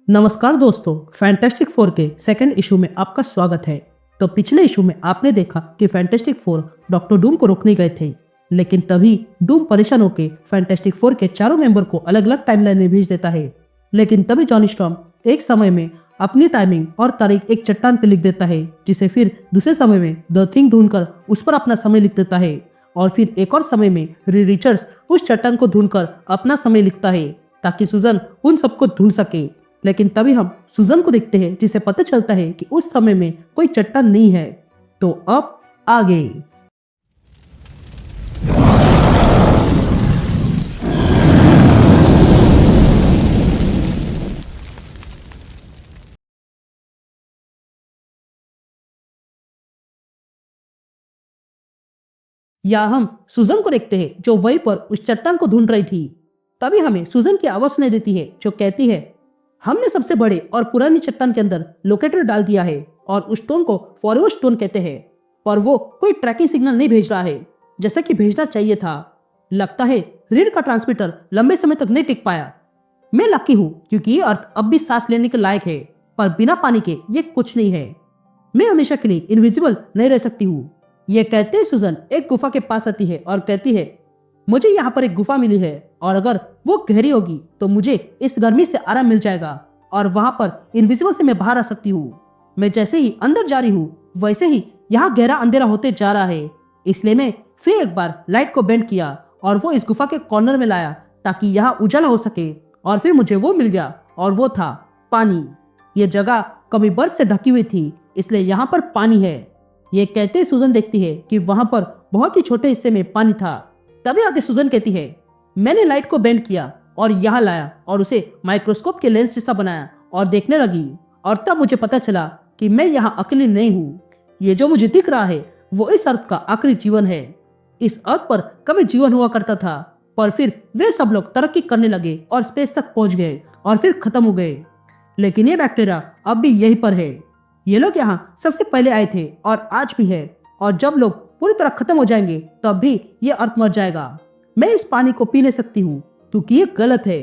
नमस्कार दोस्तों, fantastic four के सेकंड इशू में आपका स्वागत है। तो पिछले इशू में आपने देखा कि फैंटास्टिक फोर डॉक्टर डूम को रोकने गए थे, लेकिन तभी डूम परेशान होकर फैंटास्टिक फोर के चारों मेंबर को अलग अलग टाइमलाइन में भेज देता है। लेकिन तभी जॉनी स्टॉर्म एक समय में अपनी टाइमिंग और तारीख एक चट्टान पर लिख देता है, जिसे फिर दूसरे समय में द थिंग ढूंढकर उस पर अपना समय लिख देता है, और फिर एक और समय में रीड रिचर्ड्स उस चट्टान को ढूंढकर अपना समय लिखता है ताकि सुजन उन सबको ढूंढ सके। लेकिन तभी हम सुजन को देखते हैं, जिसे पता चलता है कि उस समय में कोई चट्टान नहीं है। तो अब आगे या हम सुजन को देखते हैं जो वहीं पर उस चट्टान को ढूंढ रही थी। तभी हमें सुजन की आवाज सुनाई देती है जो कहती है, हमने सबसे बड़े और पुरानी चट्टान के अंदर लोकेटर डाल दिया है और उस स्टोन को फॉरवर्ड स्टोन कहते हैं, पर वो कोई ट्रैकिंग सिग्नल नहीं भेज रहा है जैसा कि भेजना चाहिए था। लगता है रीड का ट्रांसमीटर लंबे समय तक नहीं टिक पाया। मैं लकी हूँ क्योंकि ये अर्थ अब भी सांस लेने के लायक है, पर बिना पानी के ये कुछ नहीं है। मैं हमेशा के लिए इनविजिबल नहीं रह सकती हूँ। ये कहते ही सुजन एक गुफा के पास आती है और कहती है, मुझे यहाँ पर एक गुफा मिली है और अगर वो गहरी होगी तो मुझे इस गर्मी से आराम मिल जाएगा और वहां पर इनविजिबल से मैं बाहर आ सकती हूँ। मैं जैसे ही अंदर जा रही हूँ वैसे ही यहाँ गहरा अंधेरा होते जा रहा है, इसलिए मैं फिर एक बार लाइट को बेंड किया और वो इस गुफा के कॉर्नर में लाया ताकि यहाँ उजाला हो सके, और फिर मुझे वो मिल गया और वो था पानी। ये जगह कभी बर्फ से ढकी हुई थी, इसलिए यहाँ पर पानी है। ये कहते ही सुजन देखती है कि वहां पर बहुत ही छोटे हिस्से में पानी था। तभी आगे सुजन कहती है, मैंने लाइट को बेंड किया और यहाँ लाया और उसे माइक्रोस्कोप के लेंस जैसा बनाया और देखने लगी, और तब मुझे पता चला कि मैं यहाँ अकेली नहीं हूँ। ये जो मुझे दिख रहा है वो इस अर्थ का आखिरी जीवन है। इस अर्थ पर कभी जीवन हुआ करता था, पर फिर वे सब लोग तरक्की करने लगे और स्पेस तक पहुंच गए और फिर खत्म हो गए। लेकिन ये बैक्टीरिया अब भी यहीं पर है। ये लोग यहाँ सबसे पहले आए थे और आज भी है, और जब लोग पूरी तरह खत्म हो जाएंगे तब भी ये अर्थ मर जाएगा। मैं इस पानी को पी नहीं सकती हूँ क्योंकि ये गलत है।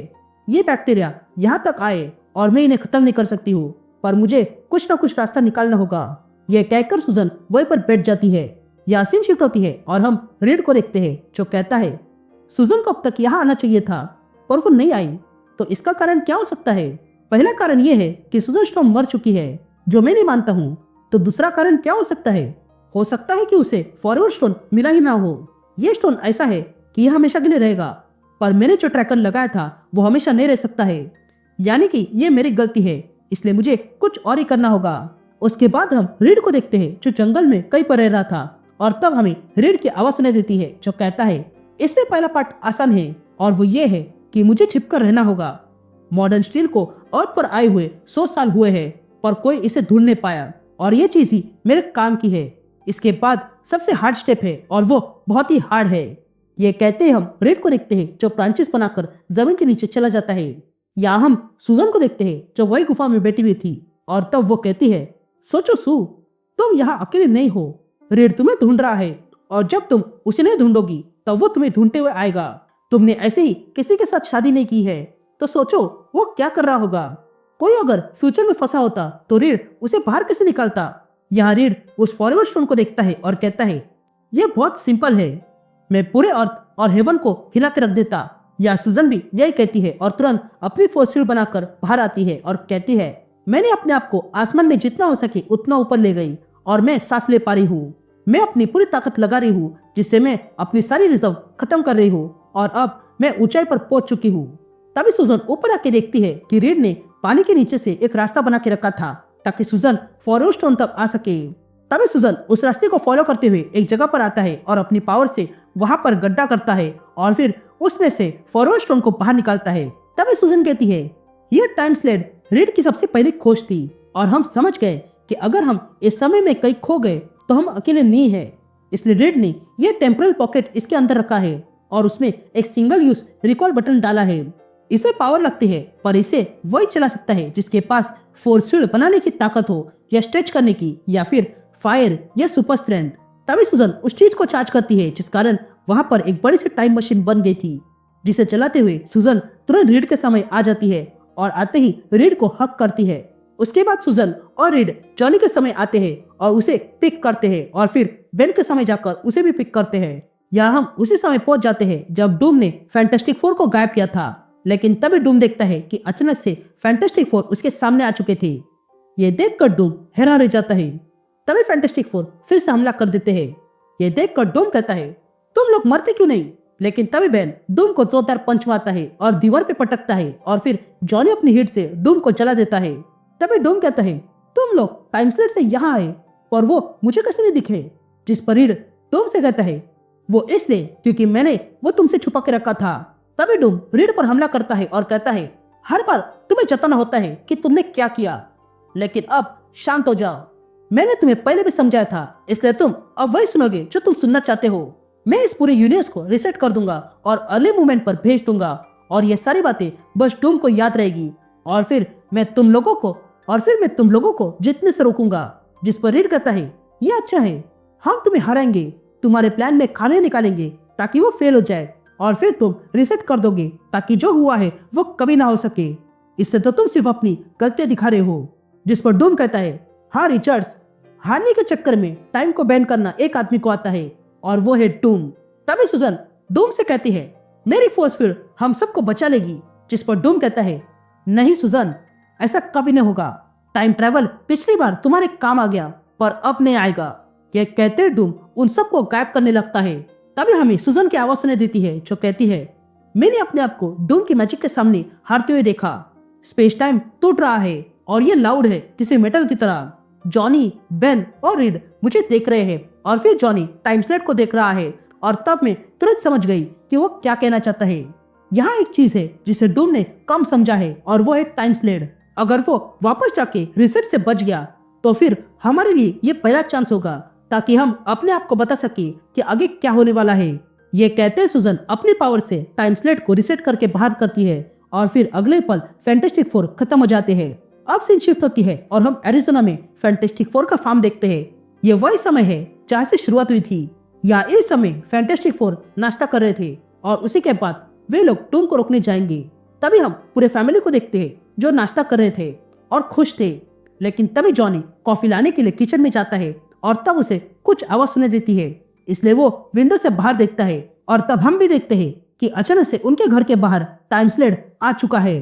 ये बैक्टीरिया यहाँ तक आए और मैं इन्हें खत्म नहीं कर सकती हूँ, पर मुझे कुछ ना कुछ रास्ता निकालना होगा। ये कहकर सुजन वहीं पर बैठ जाती है। यासीन शिफ्ट होती है और हम रीड को देखते हैं जो कहता है, सुजन को अब तक यहाँ आना चाहिए था पर वो नहीं आई, तो इसका कारण क्या हो सकता है? पहला कारण ये है कि सुजन स्टॉर्म मर चुकी है, जो मैं नहीं मानता हूँ। तो दूसरा कारण क्या हो सकता है? हो सकता है कि उसे फॉरवर्ड स्टोन मिला ही ना हो। ये स्टोन ऐसा है कि यह हमेशा के लिए रहेगा, पर मैंने जो ट्रैकर लगाया था वो हमेशा नहीं रह सकता है। यानी कि ये मेरी गलती है, इसलिए मुझे कुछ और ही करना होगा। उसके बाद हम रीड को देखते हैं जो जंगल में कहीं पर रह रहा था, और तब हमें रीड की आवाज सुनाई देती है जो कहता है, इसमें पहला पार्ट आसान है और वो ये है कि मुझे छिपकर रहना होगा। मॉडर्न स्टील को अर्थ पर आए हुए 100 साल हुए हैं, पर कोई इसे ढूंढ नहीं पाया, और ये चीज ही मेरे काम की है। इसके बाद सबसे हार्ड स्टेप है और वो बहुत ही हार्ड है। ये कहते हैं हम रेड को देखते हैं जो ब्रांचेस बनाकर जमीन के नीचे चला जाता है। या हम सुजन को देखते हैं जो वही गुफा में बैठी हुई थी, और तब वो कहती है, सोचो सू, तुम यहाँ अकेले नहीं हो। रेड तुम्हें ढूंढ रहा है, और जब तुम उसे नहीं ढूंढोगी तब वो तुम्हें ढूंढते हुए आएगा। तुमने ऐसे ही किसी के साथ शादी नहीं की है, तो सोचो वो क्या कर रहा होगा। कोई अगर फ्यूचर में फंसा होता तो रीड उसे बाहर कैसे निकालता। यहाँ रीड उस फॉरवर्ड स्टोन को देखता है और कहता है, यह बहुत सिंपल है, मैं पूरे अर्थ और हेवन को हिला के रख देता। या सुजन भी यही कहती है और तुरंत अपनी फोर्स फील्ड बनाकर बाहर आती है और कहती है, मैंने अपने आप को आसमान में जितना हो सके उतना ऊपर ले गई और मैं सांस ले पा रही हूँ। मैं अपनी पूरी ताकत लगा रही हूँ जिससे मैं अपनी सारी रिजर्व खत्म कर रही हूँ, और अब मैं ऊंचाई पर पहुंच चुकी हूँ। तभी सुजन ऊपर आके देखती है कि रीड ने पानी के नीचे से एक रास्ता बना के रखा था ताकि सुजन फॉरवर्ड स्टोन तक आ सके। तभी सुजन उस रास्ते को फॉलो करते हुए एक जगह पर आता है और अपनी पावर से वहां पर गड्ढा करता है और फिर उसमें से फॉरवर्ड स्टोन को बाहर निकालता है। तभी सुजन कहती है, यह टाइम स्लेड रीड की सबसे पहली खोज थी, और हम समझ गए कि अगर हम इस समय में कहीं खो गए तो हम अकेले नहीं है। इसलिए रीड ने यह टेम्पोरल पॉकेट इसके अंदर रखा है और उसमें एक सिंगल यूज रिकॉल बटन डाला है। इसे पावर लगती है, पर इसे वही चला सकता है जिसके पास फोर्स फील्ड बनाने की ताकत हो, या स्ट्रेच करने की, या फिर फायर या सुपर स्ट्रेंथ। तभी सुजन उस चीज को चार्ज करती है, जिस कारण वहां पर एक बड़ी सी टाइम मशीन बन गई थी, जिसे चलाते हुए सुजन तुरंत रीड के समय आ जाती है और आते ही रीड को हक करती है। उसके बाद सुजन और रीड जॉनी के समय आते हैं और उसे पिक करते हैं और फिर बेन के समय जाकर उसे भी पिक करते हैं। यहाँ हम उसी समय पहुंच जाते हैं जब डूम ने फैंटास्टिक फोर को गायब किया था, लेकिन तभी डूम देखता है कि अचानक से फैंटास्टिक फोर उसके सामने आ चुके थे। ये देखकर डूम हैरान रह जाता है। तभी फैंटास्टिक फोर फिर से हमला कर देते हैं। ये देखकर डूम कहता है, तुम लोग मरते क्यों नहीं? लेकिन तभी बेन डूम को जोरदार पंच मारता है और दीवार पे पटकता है और फिर जॉनी अपनी हिट से डूम को जला देता है। तभी डूम कहता है, तुम लोग टाइम स्लेट से यहाँ आए और वो मुझे कैसे नहीं दिखे? जिस पर रीड डूम से कहता है, वो इसलिए क्योंकि मैंने वो तुमसे छुपा के रखा था। तभी डूम रीड पर हमला करता है और कहता है, हर बार तुम्हें जताना होता है कि तुमने क्या किया, लेकिन अब शांत हो जाओ। मैंने तुम्हें पहले भी समझाया था, इसलिए तुम अब वही सुनोगे जो तुम सुनना चाहते हो। मैं इस पूरे यूनिवर्स को रिसेट कर दूंगा और अर्ली मूवमेंट पर भेज दूंगा और ये सारी बातें बस डूम को याद रहेगी और फिर मैं तुम लोगों को जीतने से रोकूंगा। जिस पर रीड कहता है, ये अच्छा है, हम तुम्हें हराएंगे, तुम्हारे प्लान में खाने निकालेंगे ताकि वो फेल हो जाए और फिर तुम रिसेट कर दोगे ताकि जो हुआ है वो कभी ना हो सके। इससे तो तुम सिर्फ अपनी गलतियां दिखा रहे हो। जिस पर डूम कहता है, हाँ रिचर्ड्स, हारने के चक्कर में टाइम को बैन करना एक आदमी को आता है और वो है डूम। तभी सुजन डूम से कहती है, मेरी फोर्स फील्ड हम सबको बचा लेगी। जिस पर डूम कहता है, नहीं सुजन, ऐसा कभी नहीं होगा। टाइम ट्रैवल पिछली बार तुम्हारे काम आ गया पर अब नहीं आएगा। ये कहते डूम उन सबको गायब करने लगता है। तभी हमें सुजन की आवाज सुनाई देती है जो कहती है, मैंने अपने आप को डूम की मैजिक के सामने हारते हुए देखा। स्पेस टाइम टूट रहा है और ये लाउड है किसी मेटल की तरह। जॉनी, बेन और रीड मुझे देख रहे हैं और फिर जॉनी टाइम स्लेट को देख रहा है और तब मैं तुरंत समझ गई कि वो क्या कहना चाहता है। यहाँ एक चीज है जिसे डूम ने कम समझा है और वो है टाइम स्लेट। अगर वो वापस जाके रिसेट से बच गया तो फिर हमारे लिए ये पहला चांस होगा ताकि हम अपने आप को बता सके कि आगे क्या होने वाला है। ये कहते सुजन अपनी पावर से टाइम स्लेट को रिसेट करके बाहर करती है और फिर अगले पल फैंटास्टिक फोर खत्म हो जाते हैं। अब सीन शिफ्ट होती है और हम एरिज़ोना में फैंटास्टिक फोर का फार्म देखते हैं। ये वही समय है जहाँ से शुरुआत हुई थी। या इस समय फैंटास्टिक फोर नाश्ता कर रहे थे और उसी के बाद वे लोग डूम को रोकने जाएंगे। तभी हम पूरे फैमिली को देखते हैं जो नाश्ता कर रहे थे और खुश थे। लेकिन तभी जॉनी कॉफी लाने के लिए किचन में जाता है और तब उसे कुछ आवाज सुनाई देती है, इसलिए वो विंडो से बाहर देखता है और तब हम भी देखते हैं कि अचानक से उनके घर के बाहर टाइम स्लेट आ चुका है।